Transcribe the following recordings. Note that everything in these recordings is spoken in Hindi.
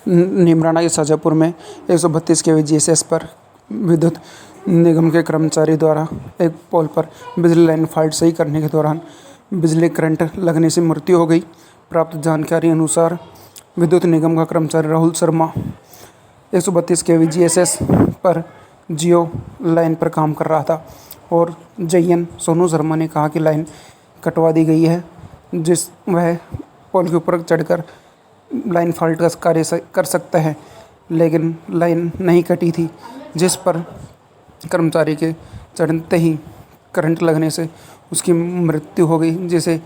नीमराना के शाजापुर में 132 केवी जीएसएस पर विद्युत निगम के कर्मचारी द्वारा एक पोल पर बिजली लाइन फॉल्ट सही करने के दौरान बिजली करंट लगने से मृत्यु हो गई। प्राप्त जानकारी अनुसार विद्युत निगम का कर्मचारी राहुल शर्मा 132 केवी जीएसएस पर जियो लाइन पर काम कर रहा था और जयन सोनू शर्मा ने कहा कि लाइन कटवा दी गई है, जिस वह पोल के ऊपर चढ़कर लाइन फॉल्ट का कार्य कर सकता है, लेकिन लाइन नहीं कटी थी, जिस पर कर्मचारी के चढ़ते ही करंट लगने से उसकी मृत्यु हो गई, जिसे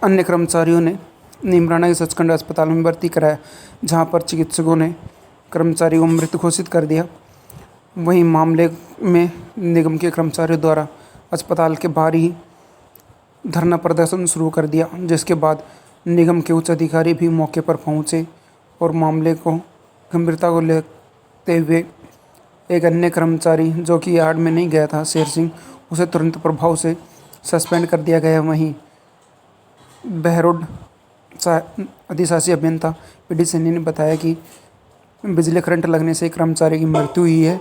अन्य कर्मचारियों ने नीमराना के सचखंड अस्पताल में भर्ती कराया, जहां पर चिकित्सकों ने कर्मचारी को मृत घोषित कर दिया। वहीं मामले में निगम के कर्मचारियों द्वारा अस्पताल के बाहर ही धरना प्रदर्शन शुरू कर दिया, जिसके बाद निगम के उच्च अधिकारी भी मौके पर पहुंचे और मामले को गंभीरता को लेते हुए एक अन्य कर्मचारी जो कि यार्ड में नहीं गया था, शेर सिंह, उसे तुरंत प्रभाव से सस्पेंड कर दिया गया। वहीं बहरोड अधिशासी अभियंता पीडी सैनी ने बताया कि बिजली करंट लगने से कर्मचारी की मृत्यु हुई है।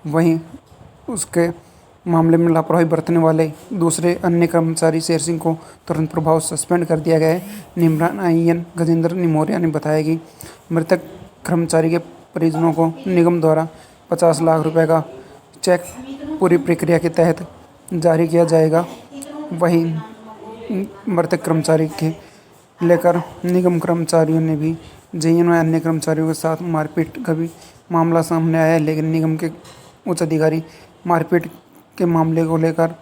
वहीं उसके मामले में लापरवाही बरतने वाले दूसरे अन्य कर्मचारी शेर सिंह को तुरंत प्रभाव सस्पेंड कर दिया गया है। नीमराना आईएन गजेंद्र निमोरिया ने बताया कि मृतक कर्मचारी के परिजनों को निगम द्वारा 50 लाख रुपए का चेक पूरी प्रक्रिया के तहत जारी किया जाएगा। वहीं मृतक कर्मचारी के लेकर निगम कर्मचारियों ने भी जेएन व अन्य कर्मचारियों के साथ मारपीट का भी मामला सामने आया है, लेकिन निगम के उच्च अधिकारी मारपीट के मामले को लेकर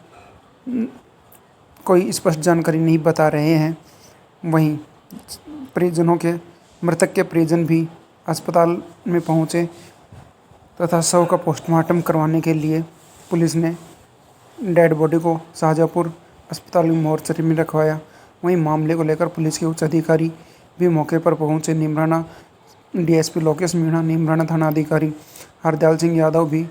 कोई स्पष्ट जानकारी नहीं बता रहे हैं। वहीं परिजनों के मृतक के परिजन भी अस्पताल में पहुंचे तथा शव का पोस्टमार्टम करवाने के लिए पुलिस ने डेड बॉडी को शाहजहाँपुर अस्पताल में मोर्चरी में रखवाया। वहीं मामले को लेकर पुलिस के उच्च अधिकारी भी मौके पर पहुंचे। नीमराना डीएसपी लोकेश मीणा, नीमराना थाना अधिकारी हरदयाल सिंह यादव भी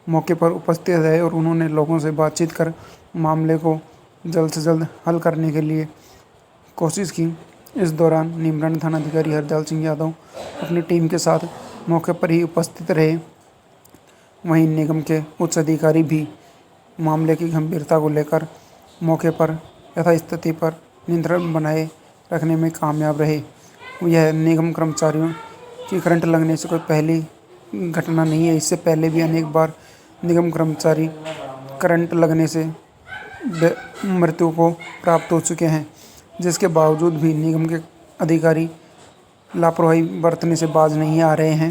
मौके पर उपस्थित रहे और उन्होंने लोगों से बातचीत कर मामले को जल्द से जल्द हल करने के लिए कोशिश की। इस दौरान नीमराना थाना अधिकारी हरदयाल सिंह यादव अपनी टीम के साथ मौके पर ही उपस्थित रहे। वहीं निगम के उच्च अधिकारी भी मामले की गंभीरता को लेकर मौके पर यथास्थिति पर नियंत्रण बनाए रखने में कामयाब रहे। यह निगम कर्मचारियों की करंट लगने से कोई पहली घटना नहीं है। इससे पहले भी अनेक बार निगम कर्मचारी करंट लगने से मृत्यु को प्राप्त हो चुके हैं, जिसके बावजूद भी निगम के अधिकारी लापरवाही बरतने से बाज नहीं आ रहे हैं।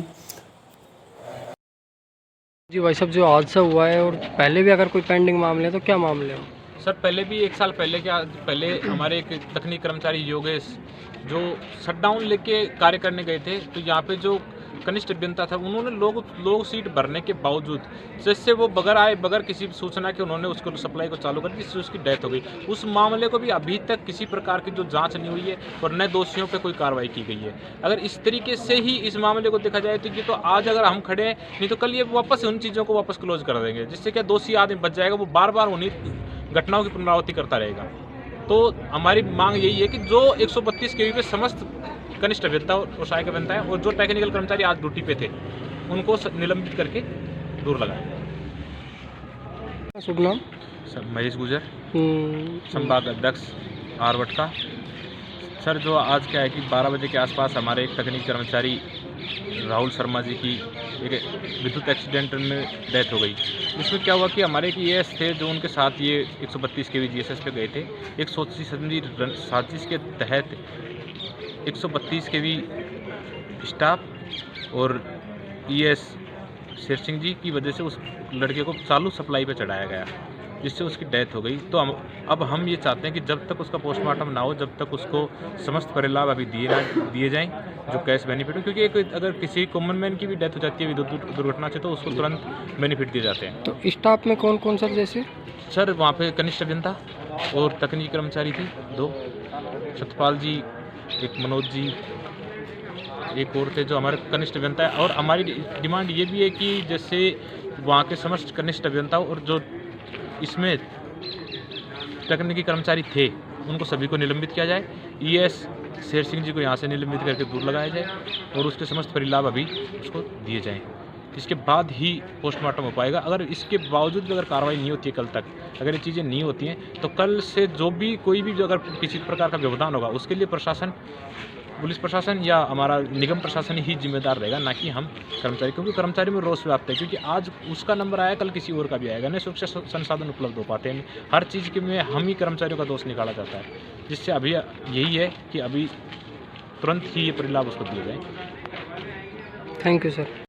जी भाई साहब, जो हादसा हुआ है और पहले भी अगर कोई पेंडिंग मामले हैं तो क्या मामले हैं? सर, पहले भी 1 साल पहले हमारे एक तकनीक कर्मचारी योगेश जो शटडाउन लेके कार्य करने गए थे, तो यहाँ पे जो कनिष्ठ अभियंता था उन्होंने लोग सीट भरने के बावजूद जिससे वो बगैर किसी सूचना के उन्होंने उसको सप्लाई को चालू कर दी, जिससे उसकी डेथ हो गई। उस मामले को भी अभी तक किसी प्रकार की जो जांच नहीं हुई है और न दोषियों पे कोई कार्रवाई की गई है। अगर इस तरीके से ही इस मामले को देखा जाए तो ये तो आज अगर हम खड़े हैं, नहीं तो कल ये वापस उन चीज़ों को वापस क्लोज कर देंगे, जिससे क्या दोषी आदमी बच जाएगा, वो बार बार उन्हीं घटनाओं की पुनरावृत्ति करता रहेगा। तो हमारी मांग यही है कि जो 132 केवी पे समस्त कनिष्ठ अभियंता और सहायक अभियंता है और जो टेक्निकल कर्मचारी आज ड्यूटी पे थे उनको निलंबित करके दूर लगाएं। शुभ नाम? सर, महेश गुजर, संभाग अध्यक्ष आरवट का। सर, जो आज क्या है कि 12 बजे के आसपास हमारे एक तकनीक कर्मचारी राहुल शर्मा जी की एक विद्युत एक्सीडेंट में डेथ हो गई। इसमें क्या हुआ कि हमारे एक ईएस थे जो उनके साथ ये 132 केवी जीएसएस पे गए थे। एक सोची समझी साजिश के तहत 132 केवी स्टाफ और ईएस शेर सिंह जी की वजह से उस लड़के को चालू सप्लाई पे चढ़ाया गया, जिससे उसकी डेथ हो गई। तो अब हम ये चाहते हैं कि जब तक उसका पोस्टमार्टम ना हो, जब तक उसको समस्त परिलाभ अभी दिए जाएं जो कैश बेनिफिट हो, क्योंकि अगर किसी कॉमन मैन की भी डेथ हो जाती है विद्युत दुर्घटना से तो उसको तुरंत बेनिफिट दिए जाते हैं। तो स्टाफ में कौन कौन सर? जैसे सर, वहाँ पे कनिष्ठ अभियंता और तकनीकी कर्मचारी थी 2, सतपाल जी, एक मनोज जी, एक और थे जो हमारे कनिष्ठ अभियंता है। और हमारी डिमांड ये भी है कि जैसे वहाँ के समस्त कनिष्ठ अभियंता और जो इसमें तकनीकी कर्मचारी थे उनको सभी को निलंबित किया जाए। ईएस शेर सिंह जी को यहाँ से निलंबित करके दूर लगाया जाए और उसके समस्त परिलाभ अभी उसको दिए जाएँ। इसके बाद ही पोस्टमार्टम हो पाएगा। अगर इसके बावजूद भी अगर कार्रवाई नहीं होती है कल तक, अगर ये चीज़ें नहीं होती हैं, तो कल से जो भी कोई भी अगर किसी प्रकार का व्यवधान होगा, उसके लिए प्रशासन, पुलिस प्रशासन या हमारा निगम प्रशासन ही जिम्मेदार रहेगा, ना कि हम कर्मचारी। क्योंकि कर्मचारी में रोष व्याप्त है, क्योंकि आज उसका नंबर आया, कल किसी और का भी आएगा, नहीं सुरक्षा संसाधन उपलब्ध हो पाते हैं। हर चीज़ के में हम ही कर्मचारियों का दोष निकाला जाता है, जिससे अभी यही है कि अभी तुरंत ही ये परिलाभ उसको दिए जाएँ। Thank you sir.